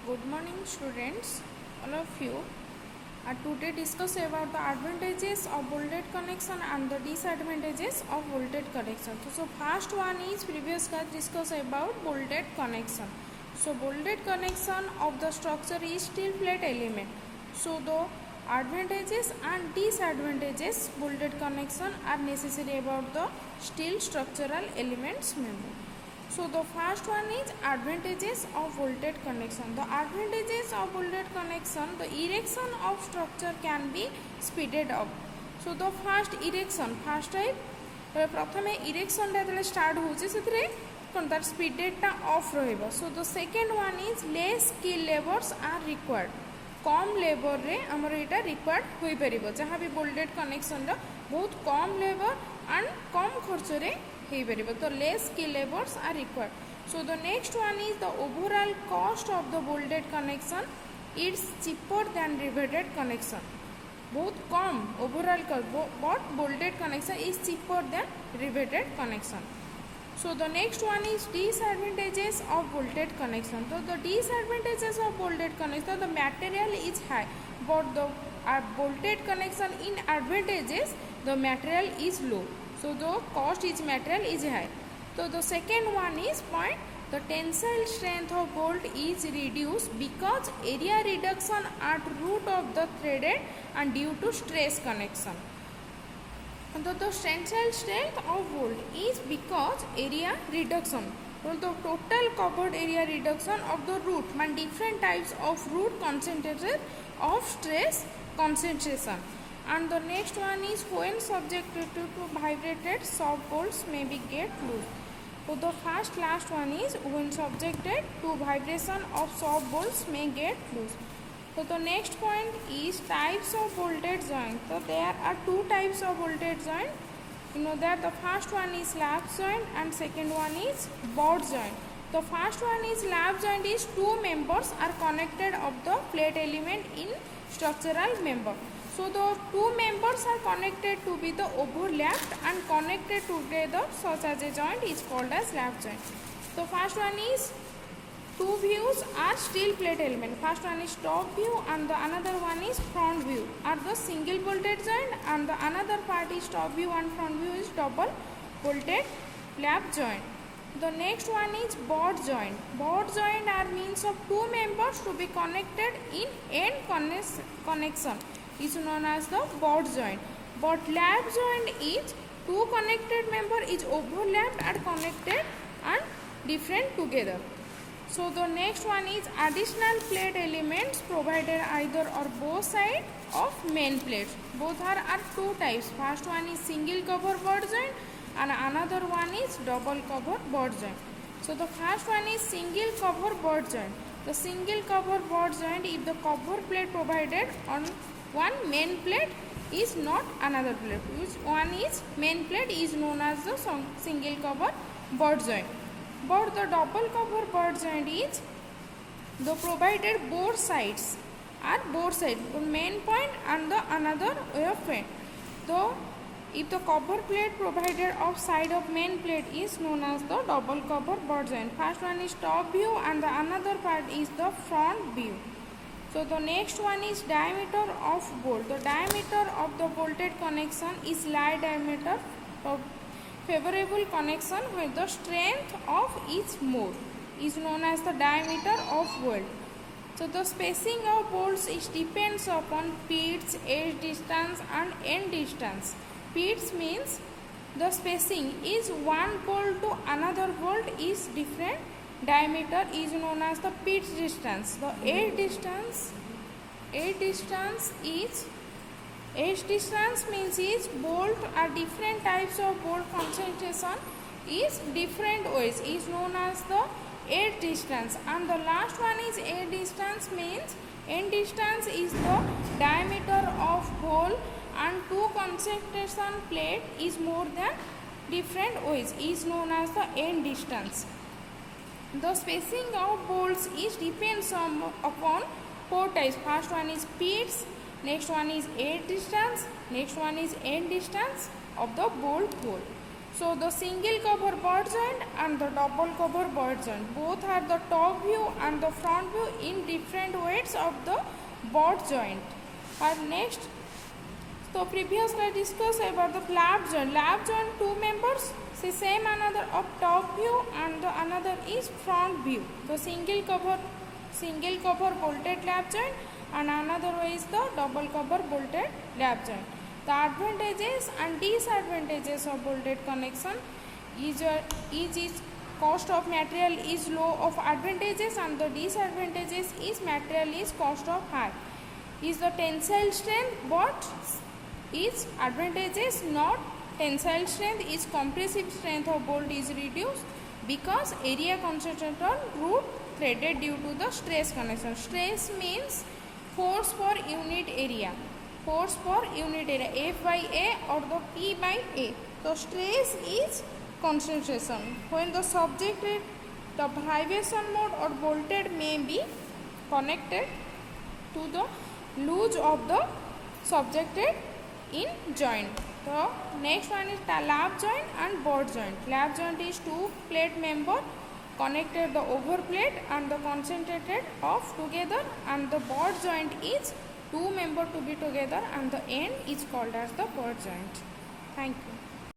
Good morning students, all of you. Today discuss about the advantages of bolted connection and the disadvantages of bolted connection. So first one is previous class discuss about bolted connection. So bolted connection of the structure is steel plate element. So the advantages and disadvantages bolted connection are necessary about the steel structural elements member. So the first one is advantages of bolted connection. The advantages of bolted connection, the erection of structure can be speeded up. So the first erection, first type प्रथमे erection टा start होची सेथिरे कोन तार speeded टा off रहइबो. So the second one is less skill labours are required. कम labour रे हमर एटा रिक्वायर्ड होई परिबो. जहां भी बोल्टेड कनेक्शन रा बहुत कम लेबर एंड कम खर्च रे होई परिबो. तो less skill labours are required. So the next one is the overall cost of the bolted connection. It's cheaper than riveted connection. बहुत कम overall but bolted connection is cheaper than riveted connection. So the next one is disadvantages of bolted connection. So the disadvantages of bolted connection, the material is high, but the bolted connection in advantages the material is low. So the cost is material is high. So the second one is point, the tensile strength of bolt is reduced because area reduction at root of the threaded and due to stress connection. So the tensile strength of bolt is because area reduction. So the total covered area reduction of the root, mean different types of root concentration of stress concentration. And the next one is when subjected to vibrated, soft bolts may be get loose. So the last one is when subjected to vibration of soft bolts may get loose. So the next point is types of bolted joint. So there are two types of bolted joint. You know that the first one is lap joint and second one is board joint. The first one is lap joint is two members are connected of the plate element in structural member. So the two members are connected to be the overlapped and connected together such as a joint is called as lap joint. So first one is two views are steel plate element. First one is top view and the another one is front view are the single bolted joint and the another part is top view and front view is double bolted lap joint. The next one is board joint. Board joint are means of two members to be connected in end connection is known as the board joint. But lap joint is two connected member is overlapped and connected and different together. So the next one is additional plate elements provided either or both sides of main plate. Both are two types. First one is single cover board joint and another one is double cover board joint. So the first one is single cover board joint. The single cover board joint, if the cover plate provided on one main plate is not another plate, which one is main plate is known as the single cover board joint. But the double cover board joint is the provided both sides are both sides, the main point and the another way of point. Though if the cover plate provided of side of main plate is known as the double cover board joint. First one is top view and the another part is the front view. So the next one is diameter of bolt. The diameter of the bolted connection is lie diameter of favorable connection where the strength of each more is known as the diameter of bolt. So the spacing of bolts is depends upon pitch, edge distance and end distance. Pitch means the spacing is one bolt to another bolt is different. Diameter is known as the pitch distance. The edge distance means is bolt are different types of bolt concentration is different ways is known as the edge distance. And the last one is edge distance means end distance is the diameter of hole and two concentration plate is more than different ways is known as the end distance. The spacing of bolts is depends upon four types. First one is pitch, next one is edge distance, next one is end distance of the bolt hole. So the single cover butt joint and the double cover butt joint both have the top view and the front view in different weights of the butt joint. And next, so previously I discussed about the lap joint. Lap joint two members. See same another of top view and the another is front view. The single cover bolted lap joint and another way is the double cover bolted lap joint. The advantages and disadvantages of bolted connection is cost of material is low of advantages and the disadvantages is material is cost of high. Is the tensile strength but is advantages not tensile strength is compressive strength of bolt is reduced because area concentrated on root threaded due to the stress connection. Stress means force per unit area. Force per unit area F by A or the P by A. So stress is concentration. When the subjected the vibration mode or bolted may be connected to the loose of the subjected in joint. So next one is the lap joint and butt joint. Lap joint is two plate member connected the over plate and the concentrated off together, and the butt joint is two member to be together and the end is called as the butt joint. Thank you.